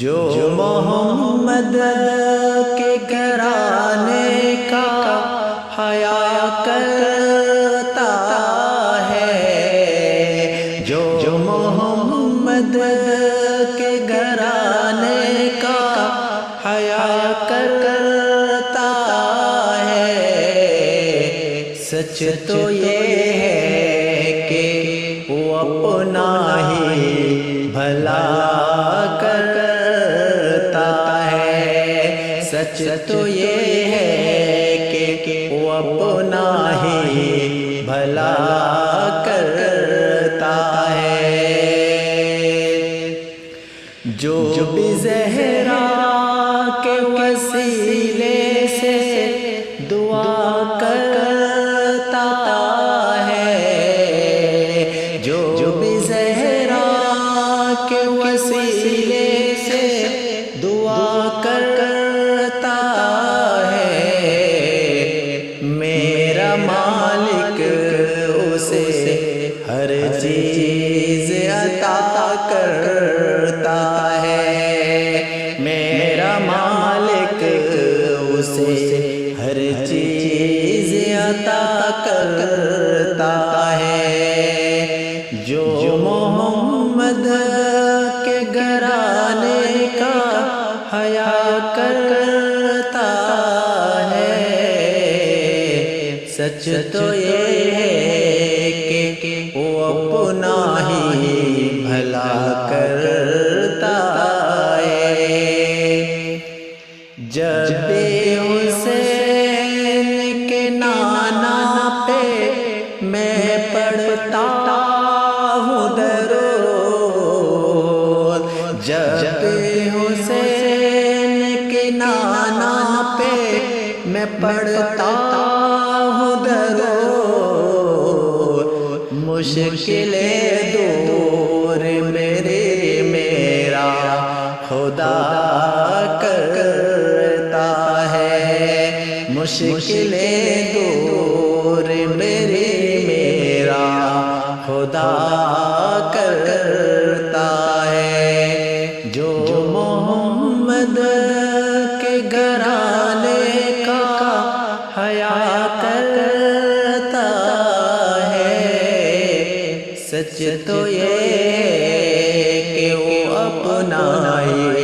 جو محمد کے گھرانے کا حیا کرتا ہے، جو محمد کے گھرانے کا حیا کرتا ہے، سچ تو یہ ہے کہ وہ اپنا ہی بھلا کرتا ہے، سچ تو یہ ہے کہ وہ اپنا ہی بھلا کرتا ہے۔ جو بھی زہرا کے وسیلے سے دعا کرتا ہے، جو بھی زہرا کے وسیلے سے دعا کرتا ہے، میرا مالک اسے ہر چیز عطا کرتا ہے، میرا مالک اسے ہر چیز عطا کرتا ہے۔ جو محمد کے گھرانے کا حیا کرتا ہے، سچ تو یہ ہے کہ وہ اپنا ہی بھلا کرتا ہے۔ جب بھی حسین کے نانا پہ میں پڑھتا ہوں درود، جب بھی حسین کے نانا پہ میں پڑھتا ہوں درود، مشکلیں دور میرا خدا کرتا ہے، مشکلیں دور میرا خدا کرتا ہے۔ جو محمد کے گھرانے کا حیا کرتا ہے، سچ تو یہ کہ وہ اپنا ہی